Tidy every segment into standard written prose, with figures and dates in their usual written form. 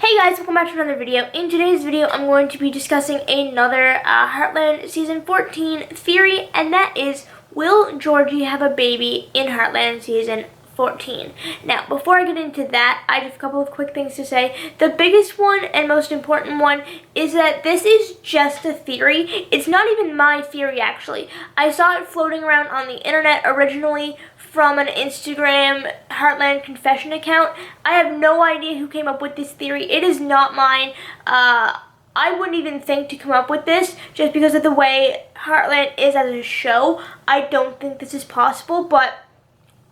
Hey guys, welcome back to another video. In today's video, I'm going to be discussing another Heartland Season 14 theory, and that is, will Georgie have a baby in Heartland Season 14? Now, before I get into that, I just have a couple of quick things to say. The biggest one and most important one is that this is just a theory. It's not even my theory, actually. I saw it floating around on the internet originally from an Instagram Heartland confession account. I have no idea who came up with this theory. It is not mine. I wouldn't even think to come up with this just because of the way Heartland is as a show. I don't think this is possible, but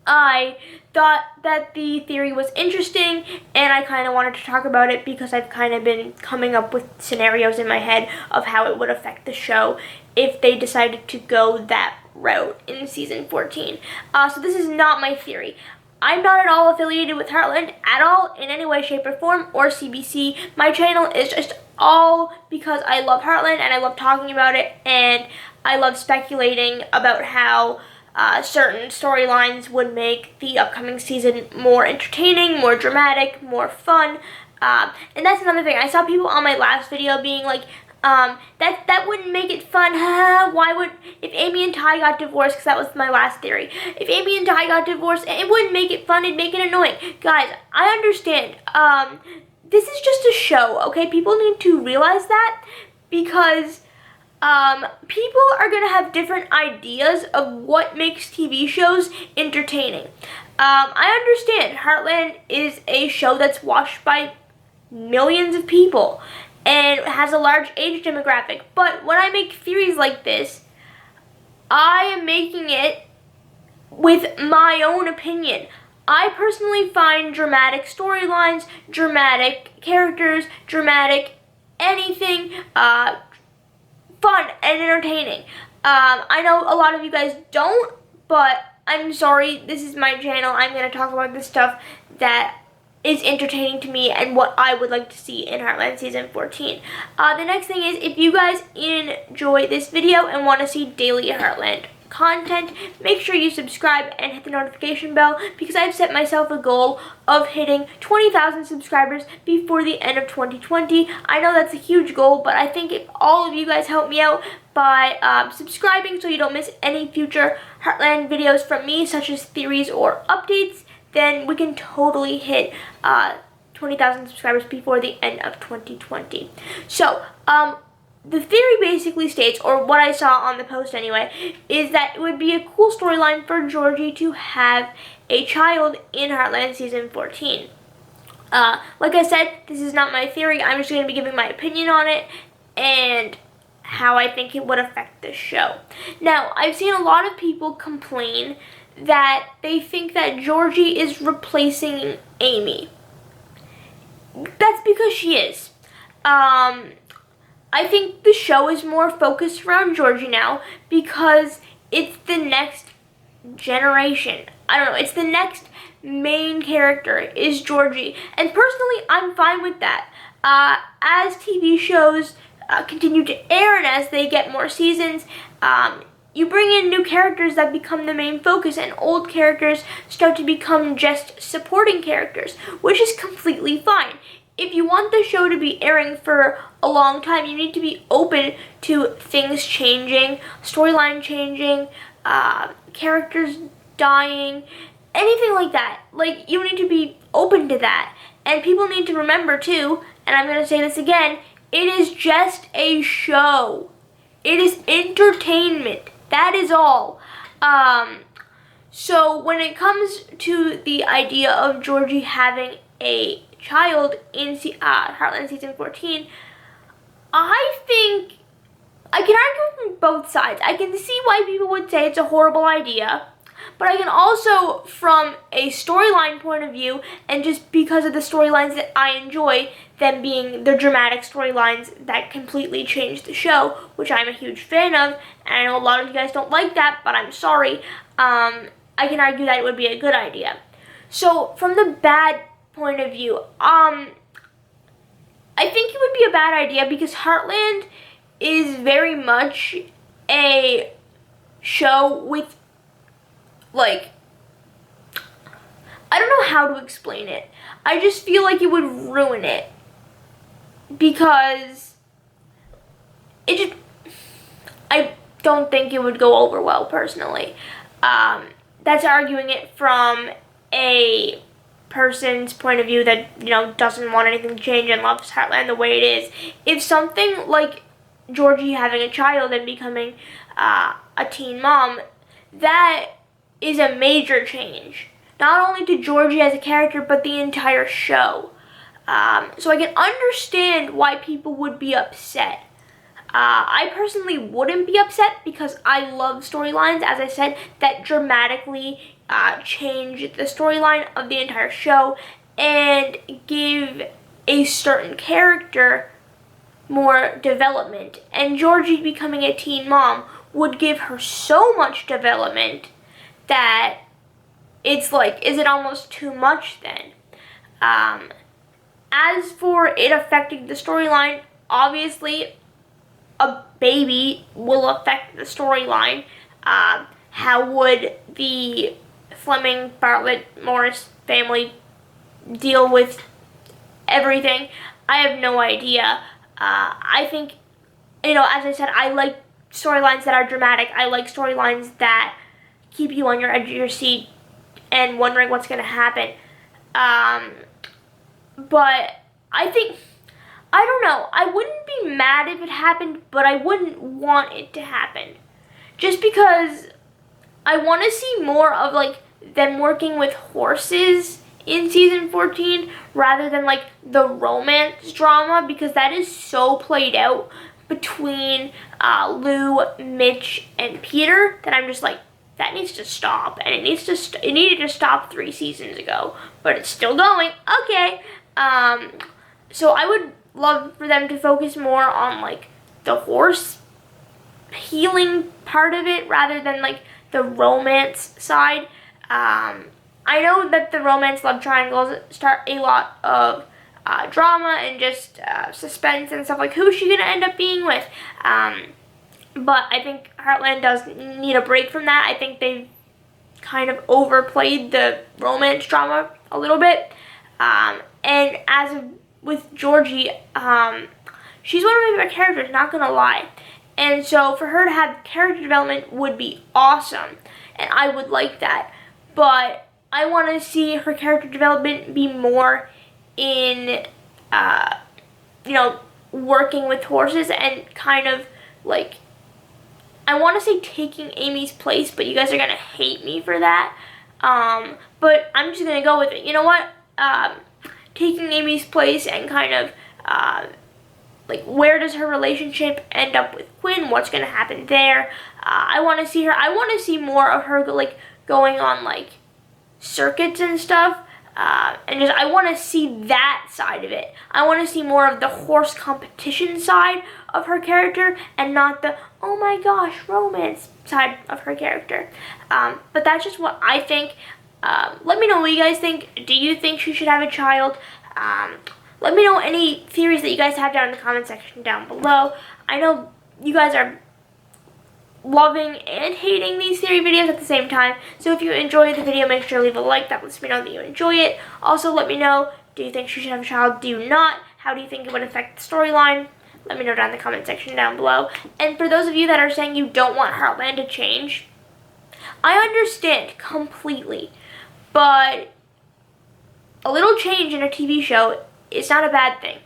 I thought that the theory was interesting, and I kind of wanted to talk about it because I've kind of been coming up with scenarios in my head of how it would affect the show if they decided to go that route in Season 14. So this is not my theory. I'm not at all affiliated with Heartland at all in any way, shape, or form, or CBC. My channel is just all because I love Heartland and I love talking about it, and I love speculating about how certain storylines would make the upcoming season more entertaining, more dramatic, more fun. And that's another thing. I saw people on my last video being like, that wouldn't make it fun. Why would, if Amy and Ty got divorced, because that was my last theory, if Amy and Ty got divorced, it wouldn't make it fun, it'd make it annoying. Guys, I understand. This is just a show, okay? People need to realize that, because people are going to have different ideas of what makes TV shows entertaining. I understand Heartland is a show that's watched by millions of people and has a large age demographic, but when I make theories like this, I am making it with my own opinion. I personally find dramatic storylines, dramatic characters, dramatic anything, fun and entertaining. I know a lot of you guys don't, but I'm sorry, this is my channel. I'm going to talk about this stuff that is entertaining to me and what I would like to see in Heartland Season 14. The next thing is, if you guys enjoy this video and want to see daily Heartland content, make sure you subscribe and hit the notification bell, because I've set myself a goal of hitting 20,000 subscribers before the end of 2020. I know that's a huge goal, but I think if all of you guys help me out by subscribing so you don't miss any future Heartland videos from me, such as theories or updates, then we can totally hit 20,000 subscribers before the end of 2020. So, the theory basically states, or what I saw on the post anyway, is that it would be a cool storyline for Georgie to have a child in Heartland Season 14. Like I said, this is not my theory. I'm just going to be giving my opinion on it and how I think it would affect the show. Now, I've seen a lot of people complain that they think that Georgie is replacing Amy. That's because she is. I think the show is more focused around Georgie now because it's the next generation. I don't know, it's the next main character is Georgie. And personally, I'm fine with that. As TV shows continue to air and as they get more seasons, you bring in new characters that become the main focus, and old characters start to become just supporting characters, which is completely fine. If you want the show to be airing for a long time, you need to be open to things changing, storyline changing, characters dying, anything like that. Like, you need to be open to that. And people need to remember too, and I'm going to say this again, it is just a show. It is entertainment. That is all. So when it comes to the idea of Georgie having a child in Heartland Season 14, I think I can argue from both sides. I can see why people would say it's a horrible idea, but I can also, from a storyline point of view, and just because of the storylines that I enjoy, them being the dramatic storylines that completely change the show, which I'm a huge fan of, and I know a lot of you guys don't like that, but I'm sorry, I can argue that it would be a good idea. So, from the bad point of view, I think it would be a bad idea because Heartland is very much a show with, like, I don't know how to explain it. I just feel like it would ruin it. because I don't think it would go over well personally. That's arguing it from a person's point of view that, doesn't want anything to change and loves Heartland the way it is. If something like Georgie having a child and becoming a teen mom, that is a major change. Not only to Georgie as a character, but the entire show. So I can understand why people would be upset. I personally wouldn't be upset because I love storylines, as I said, that dramatically change the storyline of the entire show and give a certain character more development. And Georgie becoming a teen mom would give her so much development that it's like, is it almost too much then? As for it affecting the storyline, obviously a baby will affect the storyline. How would the Fleming, Bartlett, Morris family deal with everything? I have no idea. I think, as I said, I like storylines that are dramatic. I like storylines that keep you on your edge of your seat and wondering what's going to happen. But I think, I don't know, I wouldn't be mad if it happened, but I wouldn't want it to happen. Just because I want to see more of, like, them working with horses in season 14 rather than, like, the romance drama, because that is so played out between Lou, Mitch, and Peter that I'm just like, that needs to stop. And it needed to stop 3 seasons ago, but it's still going. Okay. So I would love for them to focus more on, like, the horse healing part of it rather than, like, the romance side. I know that the romance love triangles start a lot of drama and just suspense and stuff, like, who's she gonna end up being with? But I think Heartland does need a break from that. I think they've kind of overplayed the romance drama a little bit. And as with Georgie, she's one of my favorite characters, not gonna lie. And so for her to have character development would be awesome, and I would like that. But I want to see her character development be more in, working with horses and kind of, like, I want to say taking Amy's place, but you guys are going to hate me for that. But I'm just going to go with it. You know what? Taking Amy's place and kind of, like, where does her relationship end up with Quinn? What's going to happen there? I want to see her. I want to see more of her, like, going on, like, circuits and stuff. And just, I want to see that side of it. I want to see more of the horse competition side of her character and not the, oh my gosh, romance side of her character. But that's just what I think. Let me know what you guys think. Do you think she should have a child? Let me know any theories that you guys have down in the comment section down below. I know you guys are loving and hating these theory videos at the same time. So if you enjoyed the video, make sure to leave a like. That lets me know that you enjoy it. Also, let me know, do you think she should have a child? Do you not? How do you think it would affect the storyline? Let me know down in the comment section down below. And for those of you that are saying you don't want Heartland to change, I understand completely. But a little change in a TV show is not a bad thing.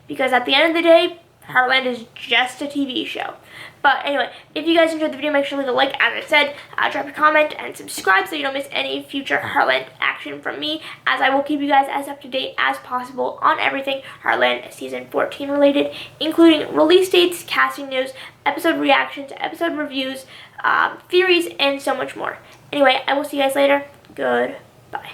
Because at the end of the day, Heartland is just a TV show. But anyway, if you guys enjoyed the video, make sure to leave a like. As I said, drop a comment and subscribe so you don't miss any future Heartland action from me, as I will keep you guys as up to date as possible on everything Heartland Season 14 related, including release dates, casting news, episode reactions, episode reviews, theories, and so much more. Anyway, I will see you guys later. Goodbye.